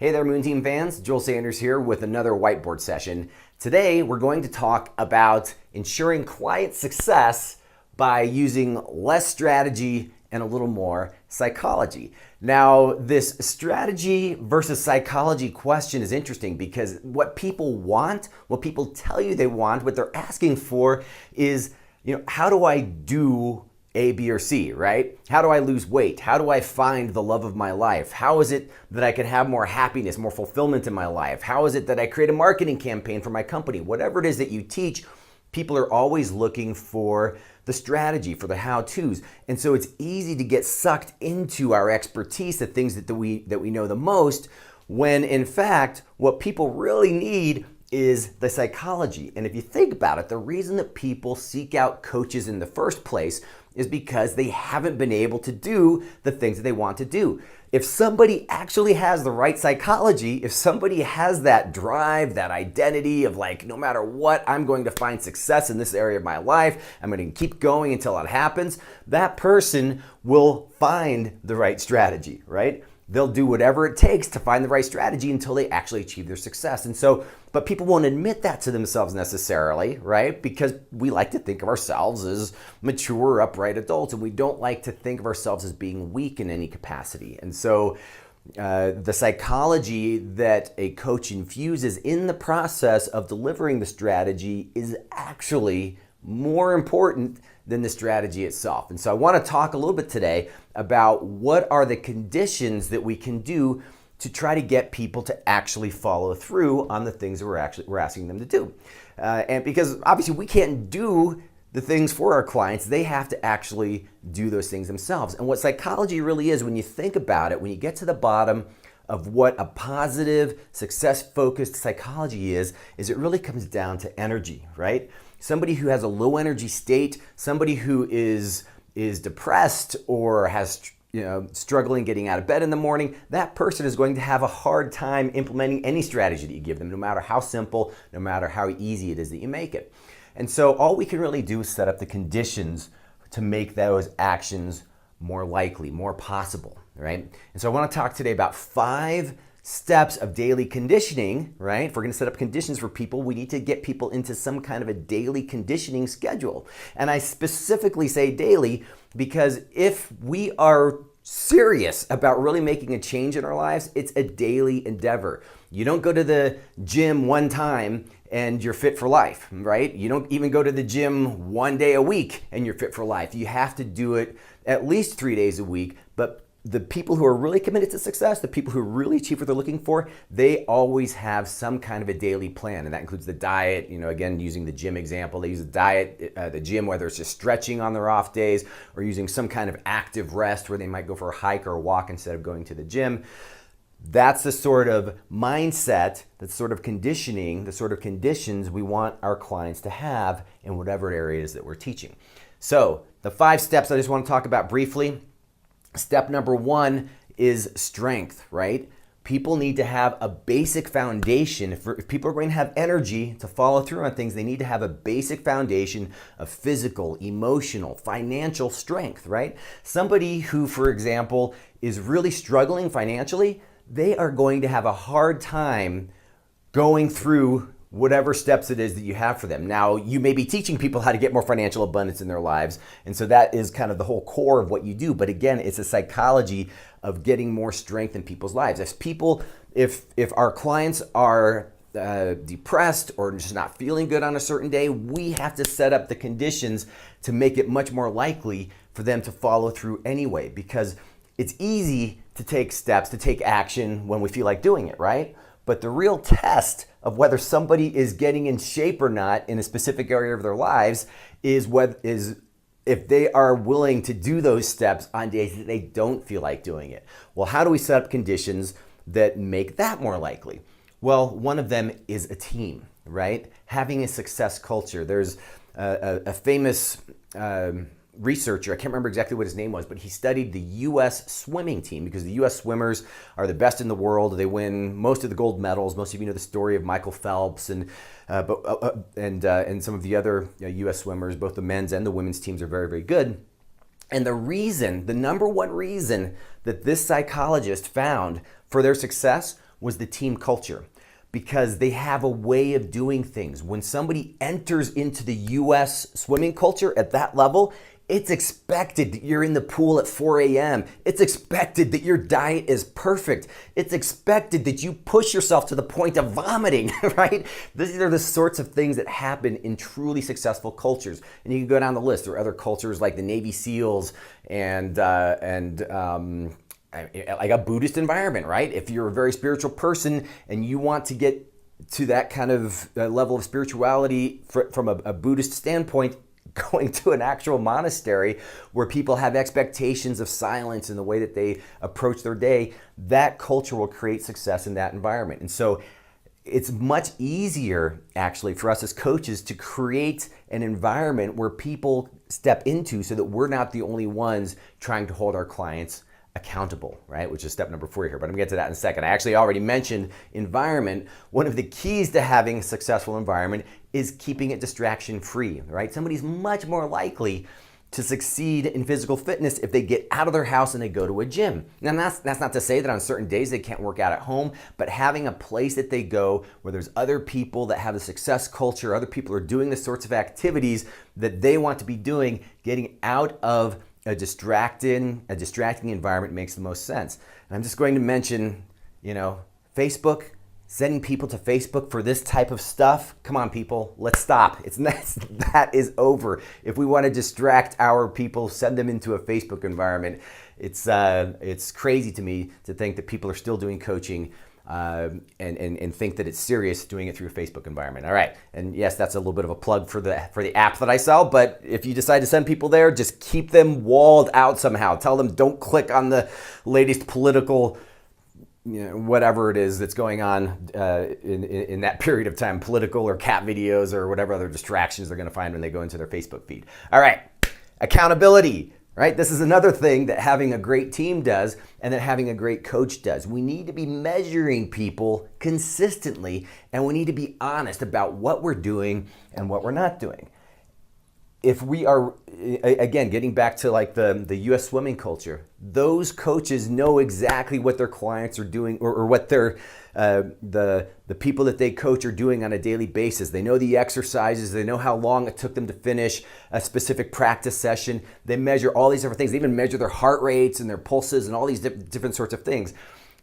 Hey there, Moon Team fans. Joel Sanders here with another whiteboard session. Today, we're going to talk about ensuring client success by using less strategy and a little more psychology. Now, this strategy versus psychology question is interesting because what people want, what people tell you they want, what they're asking for is, how do I do A, B, or C, right? How do I lose weight? How do I find the love of my life? How is it that I can have more happiness, more fulfillment in my life? How is it that I create a marketing campaign for my company? Whatever it is that you teach, people are always looking for the strategy, for the how-tos. And so it's easy to get sucked into our expertise, the things that we know the most, when in fact, what people really need is the psychology. And if you think about it, the reason that people seek out coaches in the first place is because they haven't been able to do the things that they want to do. If somebody actually has the right psychology, if somebody has that drive, that identity of like, no matter what, I'm going to find success in this area of my life, I'm going to keep going until it happens, that person will find the right strategy, right? They'll do whatever it takes to find the right strategy until they actually achieve their success. And so, but people won't admit that to themselves necessarily, right? Because we like to think of ourselves as mature, upright adults, and we don't like to think of ourselves as being weak in any capacity. And so the psychology that a coach infuses in the process of delivering the strategy is actually more important than the strategy itself. And so I want to talk a little bit today about what are the conditions that we can do to try to get people to actually follow through on the things that we're asking them to do. And because obviously we can't do the things for our clients, they have to actually do those things themselves. And what psychology really is, when you think about it, when you get to the bottom of what a positive, success-focused psychology is it really comes down to energy, right? Somebody who has a low energy state, somebody who is depressed or has struggling getting out of bed in the morning, that person is going to have a hard time implementing any strategy that you give them, no matter how simple, no matter how easy it is that you make it. And so all we can really do is set up the conditions to make those actions more likely, more possible, right? And so I want to talk today about 5 steps of daily conditioning, right? If we're going to set up conditions for people, we need to get people into some kind of a daily conditioning schedule. And I specifically say daily because if we are serious about really making a change in our lives, it's a daily endeavor. You don't go to the gym one time and you're fit for life, right? You don't even go to the gym one day a week and you're fit for life. You have to do it at least 3 days a week, but the people who are really committed to success, the people who really achieve what they're looking for, they always have some kind of a daily plan. And that includes the diet, again, using the gym example, they use the diet, the gym, whether it's just stretching on their off days or using some kind of active rest where they might go for a hike or a walk instead of going to the gym. That's the sort of mindset, that sort of conditioning, the sort of conditions we want our clients to have in whatever area it is that we're teaching. So the 5 steps I just want to talk about briefly. Step number 1 is strength, right? People need to have a basic foundation. If people are going to have energy to follow through on things, they need to have a basic foundation of physical, emotional, financial strength, right? Somebody who, for example, is really struggling financially, they are going to have a hard time going through whatever steps it is that you have for them. Now, you may be teaching people how to get more financial abundance in their lives, and so that is kind of the whole core of what you do. But again, it's a psychology of getting more strength in people's lives. If our clients are depressed or just not feeling good on a certain day, we have to set up the conditions to make it much more likely for them to follow through anyway, because it's easy to take steps, to take action when we feel like doing it, right? But the real test of whether somebody is getting in shape or not in a specific area of their lives is if they are willing to do those steps on days that they don't feel like doing it. Well, how do we set up conditions that make that more likely? Well, one of them is a team, right? Having a success culture. There's a famous researcher, I can't remember exactly what his name was, but he studied the U.S. swimming team because the U.S. swimmers are the best in the world. They win most of the gold medals. Most of you know the story of Michael Phelps and some of the other U.S. swimmers. Both the men's and the women's teams are very, very good. And the number one reason that this psychologist found for their success was the team culture, because they have a way of doing things. When somebody enters into the US swimming culture at that level, it's expected that you're in the pool at 4 a.m. It's expected that your diet is perfect. It's expected that you push yourself to the point of vomiting, right? These are the sorts of things that happen in truly successful cultures. And you can go down the list. There are other cultures like the Navy SEALs and like a Buddhist environment, right? If you're a very spiritual person and you want to get to that kind of level of spirituality from a Buddhist standpoint, going to an actual monastery where people have expectations of silence in the way that they approach their day, that culture will create success in that environment. And so it's much easier actually for us as coaches to create an environment where people step into so that we're not the only ones trying to hold our clients accountable, right? Which is step number 4 here, but I'm gonna get to that in a second. I actually already mentioned environment. One of the keys to having a successful environment is keeping it distraction free, right? Somebody's much more likely to succeed in physical fitness if they get out of their house and they go to a gym. Now that's not to say that on certain days they can't work out at home, but having a place that they go where there's other people that have a success culture, other people are doing the sorts of activities that they want to be doing, getting out of a distracting environment makes the most sense. And I'm just going to mention, Facebook, sending people to Facebook for this type of stuff. Come on, people, let's stop. That is over. If we want to distract our people, send them into a Facebook environment. It's crazy to me to think that people are still doing coaching and think that it's serious doing it through a Facebook environment. All right, and yes, that's a little bit of a plug for the app that I sell, but if you decide to send people there, just keep them walled out somehow. Tell them don't click on the latest political, whatever it is that's going on in that period of time, political or cat videos or whatever other distractions they're going to find when they go into their Facebook feed. All right, accountability. Right? This is another thing that having a great team does and that having a great coach does. We need to be measuring people consistently, and we need to be honest about what we're doing and what we're not doing. If we are, again, getting back to like the US swimming culture, those coaches know exactly what their clients are doing or what their the people that they coach are doing on a daily basis. They know the exercises, they know how long it took them to finish a specific practice session. They measure all these different things. They even measure their heart rates and their pulses and all these different sorts of things.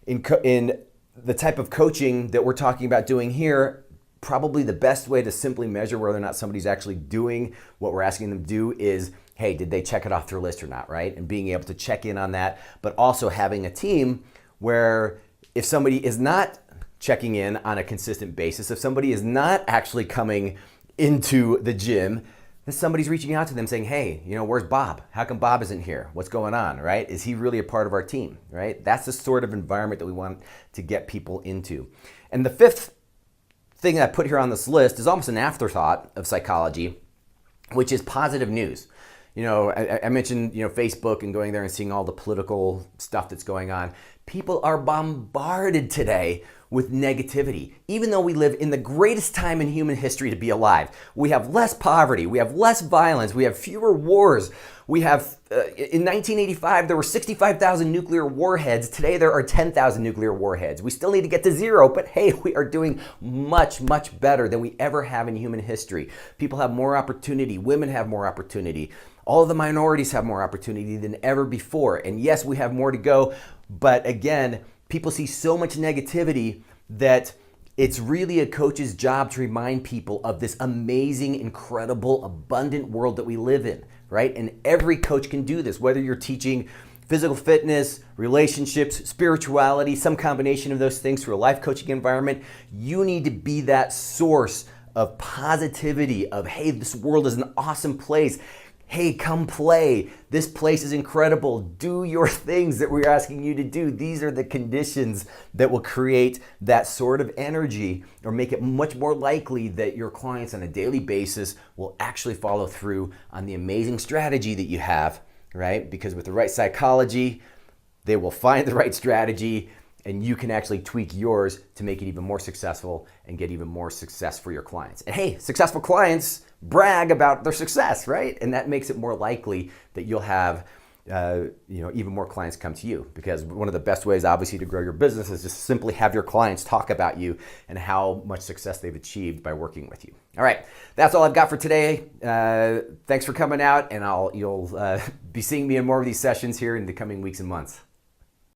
In the type of coaching that we're talking about doing here, probably the best way to simply measure whether or not somebody's actually doing what we're asking them to do is, hey, did they check it off their list or not, right? And being able to check in on that, but also having a team where if somebody is not checking in on a consistent basis, if somebody is not actually coming into the gym, then somebody's reaching out to them saying, hey, where's Bob? How come Bob isn't here? What's going on, right? Is he really a part of our team, right? That's the sort of environment that we want to get people into. And the fifth thing that I put here on this list is almost an afterthought of psychology, which is positive news. I mentioned, Facebook and going there and seeing all the political stuff that's going on. People are bombarded today with negativity. Even though we live in the greatest time in human history to be alive, we have less poverty, we have less violence, we have fewer wars. We have, in 1985, there were 65,000 nuclear warheads. Today, there are 10,000 nuclear warheads. We still need to get to 0, but hey, we are doing much, much better than we ever have in human history. People have more opportunity. Women have more opportunity. All of the minorities have more opportunity than ever before. And yes, we have more to go, but again, people see so much negativity that it's really a coach's job to remind people of this amazing, incredible, abundant world that we live in, right? And every coach can do this, whether you're teaching physical fitness, relationships, spirituality, some combination of those things through a life coaching environment. You need to be that source of positivity, of, hey, this world is an awesome place. Hey, come play. This place is incredible. Do your things that we're asking you to do. These are the conditions that will create that sort of energy or make it much more likely that your clients on a daily basis will actually follow through on the amazing strategy that you have, right? Because with the right psychology, they will find the right strategy and you can actually tweak yours to make it even more successful and get even more success for your clients. And hey, successful clients brag about their success, right? And that makes it more likely that you'll have even more clients come to you, because one of the best ways obviously to grow your business is just simply have your clients talk about you and how much success they've achieved by working with you. All right, that's all I've got for today. Thanks for coming out, and you'll be seeing me in more of these sessions here in the coming weeks and months.